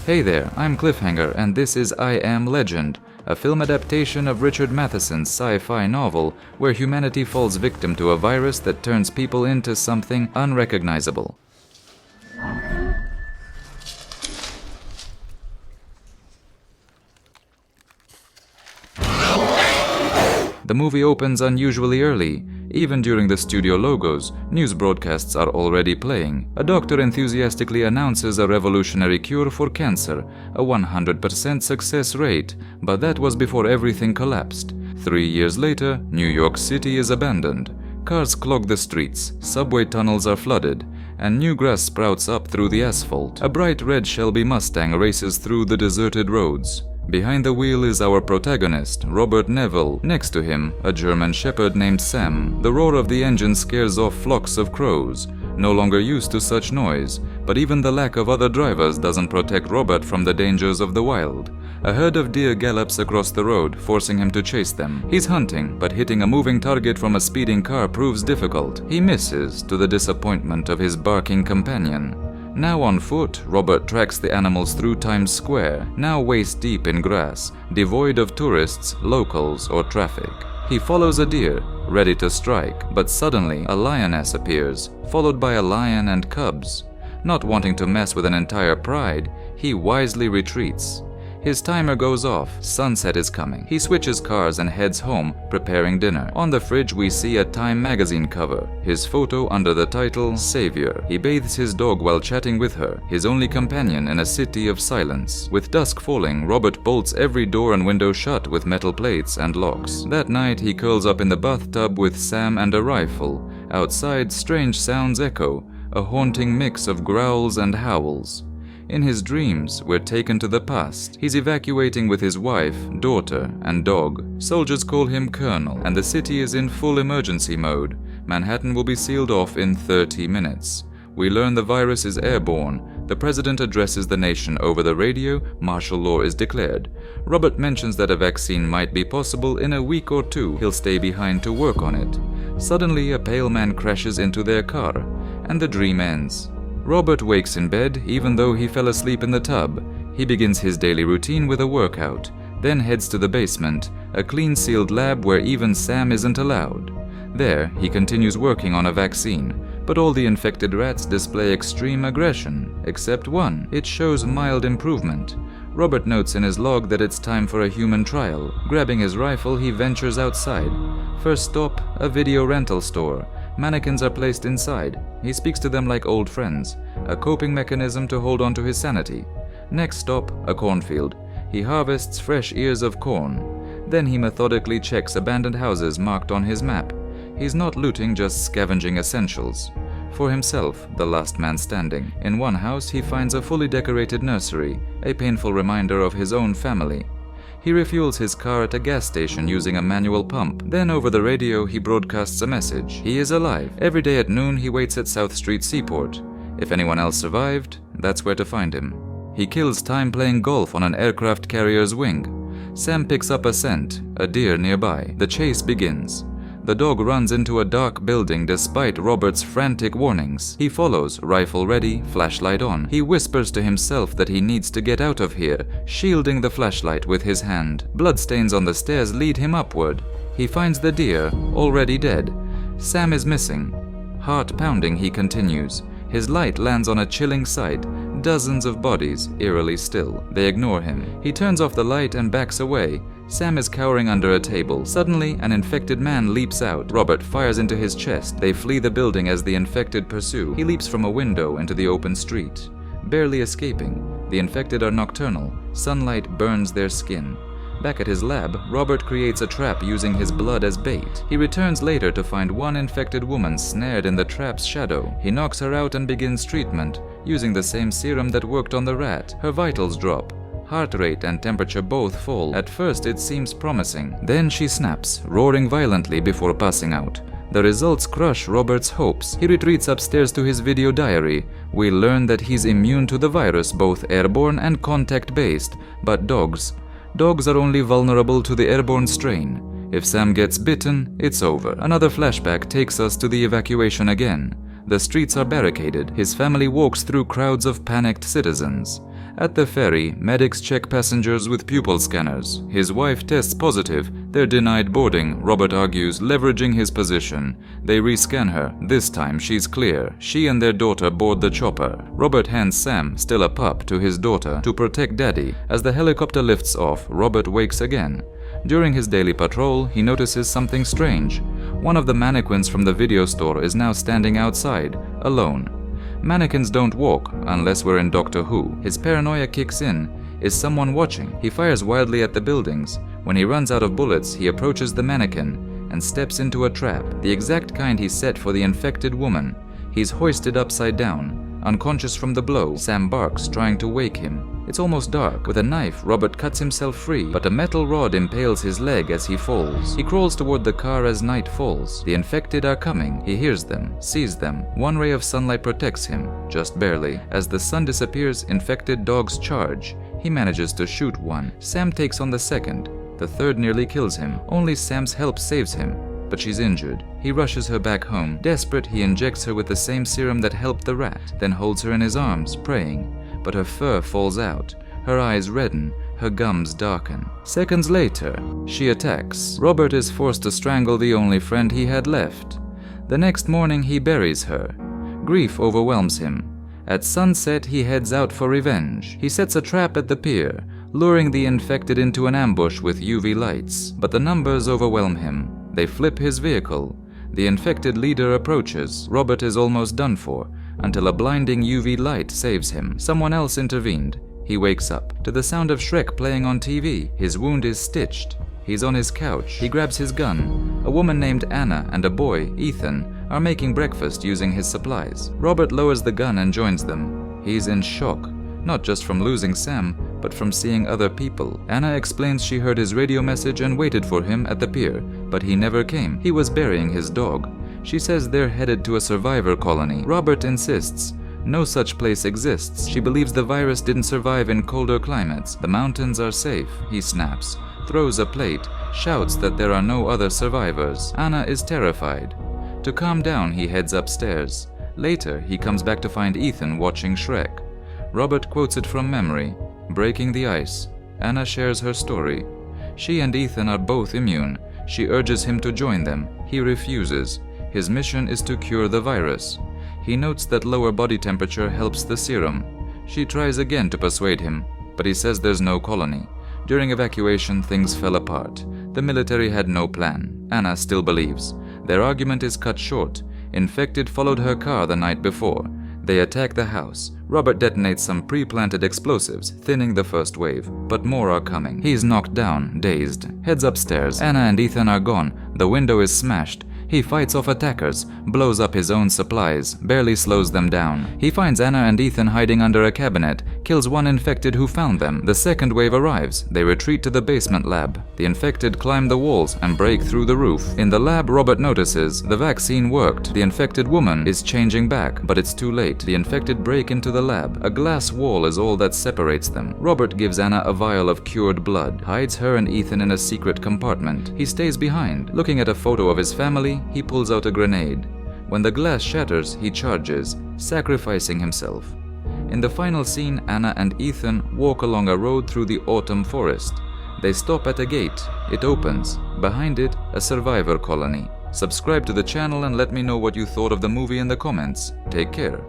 Hey there, I'm Cliffhanger, and this is I Am Legend, a film adaptation of Richard Matheson's sci-fi novel where humanity falls victim to a virus that turns people into something unrecognizable. The movie opens unusually early. Even during the studio logos, news broadcasts are already playing. A doctor enthusiastically announces a revolutionary cure for cancer, a 100% success rate, but that was before everything collapsed. 3 years later, New York City is abandoned. Cars clog the streets, subway tunnels are flooded, and new grass sprouts up through the asphalt. A bright red Shelby Mustang races through the deserted roads. Behind the wheel is our protagonist, Robert Neville. Next to him, a German shepherd named Sam. The roar of the engine scares off flocks of crows. No longer used to such noise, but even the lack of other drivers doesn't protect Robert from the dangers of the wild. A herd of deer gallops across the road, forcing him to chase them. He's hunting, but hitting a moving target from a speeding car proves difficult. He misses, to the disappointment of his barking companion. Now on foot, Robert tracks the animals through Times Square, now waist-deep in grass, devoid of tourists, locals, or traffic. He follows a deer, ready to strike, but suddenly a lioness appears, followed by a lion and cubs. Not wanting to mess with an entire pride, he wisely retreats. His timer goes off, sunset is coming. He switches cars and heads home, preparing dinner. On the fridge we see a Time magazine cover, his photo under the title, Savior. He bathes his dog while chatting with her, his only companion in a city of silence. With dusk falling, Robert bolts every door and window shut with metal plates and locks. That night he curls up in the bathtub with Sam and a rifle. Outside, strange sounds echo, a haunting mix of growls and howls. In his dreams, we're taken to the past. He's evacuating with his wife, daughter, and dog. Soldiers call him Colonel, and the city is in full emergency mode. Manhattan will be sealed off in 30 minutes. We learn the virus is airborne. The president addresses the nation over the radio. Martial law is declared. Robert mentions that a vaccine might be possible in a week or two. He'll stay behind to work on it. Suddenly, a pale man crashes into their car, and the dream ends. Robert wakes in bed, even though he fell asleep in the tub. He begins his daily routine with a workout, then heads to the basement, a clean-sealed lab where even Sam isn't allowed. There, he continues working on a vaccine, but all the infected rats display extreme aggression, except one. It shows mild improvement. Robert notes in his log that it's time for a human trial. Grabbing his rifle, he ventures outside. First stop, a video rental store. Mannequins are placed inside. He speaks to them like old friends, a coping mechanism to hold on to his sanity. Next stop, a cornfield. He harvests fresh ears of corn. Then he methodically checks abandoned houses marked on his map. He's not looting, just scavenging essentials. For himself, the last man standing. In one house, he finds a fully decorated nursery, a painful reminder of his own family. He refuels his car at a gas station using a manual pump. Then over the radio he broadcasts a message. He is alive. Every day at noon he waits at South Street Seaport. If anyone else survived, that's where to find him. He kills time playing golf on an aircraft carrier's wing. Sam picks up a scent, a deer nearby. The chase begins. The dog runs into a dark building despite Robert's frantic warnings. He follows, rifle ready, flashlight on. He whispers to himself that he needs to get out of here, shielding the flashlight with his hand. Bloodstains on the stairs lead him upward. He finds the deer, already dead. Sam is missing. Heart pounding, he continues. His light lands on a chilling sight. Dozens of bodies, eerily still. They ignore him. He turns off the light and backs away. Sam is cowering under a table. Suddenly, an infected man leaps out. Robert fires into his chest. They flee the building as the infected pursue. He leaps from a window into the open street, barely escaping. The infected are nocturnal. Sunlight burns their skin. Back at his lab, Robert creates a trap using his blood as bait. He returns later to find one infected woman snared in the trap's shadow. He knocks her out and begins treatment, using the same serum that worked on the rat. Her vitals drop. Heart rate and temperature both fall. At first it seems promising. Then she snaps, roaring violently before passing out. The results crush Robert's hopes. He retreats upstairs to his video diary. We learn that he's immune to the virus, both airborne and contact-based. But dogs are only vulnerable to the airborne strain. If Sam gets bitten, it's over. Another flashback takes us to the evacuation again. The streets are barricaded. His family walks through crowds of panicked citizens. At the ferry, medics check passengers with pupil scanners. His wife tests positive. They're denied boarding, Robert argues, leveraging his position. They rescan her. This time she's clear. She and their daughter board the chopper. Robert hands Sam, still a pup, to his daughter to protect Daddy. As the helicopter lifts off, Robert wakes again. During his daily patrol, he notices something strange. One of the mannequins from the video store is now standing outside, alone. Mannequins don't walk, unless we're in Doctor Who. His paranoia kicks in. Is someone watching? He fires wildly at the buildings. When he runs out of bullets, he approaches the mannequin and steps into a trap, the exact kind he set for the infected woman. He's hoisted upside down, unconscious from the blow. Sam barks, trying to wake him. It's almost dark. With a knife, Robert cuts himself free, but a metal rod impales his leg as he falls. He crawls toward the car as night falls. The infected are coming. He hears them, sees them. One ray of sunlight protects him, just barely. As the sun disappears, infected dogs charge. He manages to shoot one. Sam takes on the second. The third nearly kills him. Only Sam's help saves him, but she's injured. He rushes her back home. Desperate, he injects her with the same serum that helped the rat, then holds her in his arms, praying. But her fur falls out. Her eyes redden. Her gums darken. Seconds later, she attacks. Robert is forced to strangle the only friend he had left. The next morning, he buries her. Grief overwhelms him. At sunset, he heads out for revenge. He sets a trap at the pier, luring the infected into an ambush with UV lights. But the numbers overwhelm him. They flip his vehicle. The infected leader approaches. Robert is almost done for, until a blinding UV light saves him. Someone else intervened. He wakes up to the sound of Shrek playing on TV. His wound is stitched. He's on his couch. He grabs his gun. A woman named Anna and a boy, Ethan, are making breakfast using his supplies. Robert lowers the gun and joins them. He's in shock, not just from losing Sam, but from seeing other people. Anna explains she heard his radio message and waited for him at the pier, but he never came. He was burying his dog. She says they're headed to a survivor colony. Robert insists. No such place exists. She believes the virus didn't survive in colder climates. The mountains are safe, he snaps, throws a plate, shouts that there are no other survivors. Anna is terrified. To calm down, he heads upstairs. Later, he comes back to find Ethan watching Shrek. Robert quotes it from memory. Breaking the ice. Anna shares her story. She and Ethan are both immune. She urges him to join them. He refuses. His mission is to cure the virus. He notes that lower body temperature helps the serum. She tries again to persuade him, but he says there's no colony. During evacuation, things fell apart. The military had no plan. Anna still believes. Their argument is cut short. Infected followed her car the night before. They attack the house. Robert detonates some pre-planted explosives, thinning the first wave, but more are coming. He's knocked down, dazed. Heads upstairs. Anna and Ethan are gone. The window is smashed. He fights off attackers, blows up his own supplies, barely slows them down. He finds Anna and Ethan hiding under a cabinet, kills one infected who found them. The second wave arrives. They retreat to the basement lab. The infected climb the walls and break through the roof. In the lab, Robert notices the vaccine worked. The infected woman is changing back, but it's too late. The infected break into the lab. A glass wall is all that separates them. Robert gives Anna a vial of cured blood, hides her and Ethan in a secret compartment. He stays behind. Looking at a photo of his family, he pulls out a grenade. When the glass shatters, he charges, sacrificing himself. In the final scene, Anna and Ethan walk along a road through the autumn forest. They stop at a gate. It opens. Behind it, a survivor colony. Subscribe to the channel and let me know what you thought of the movie in the comments. Take care.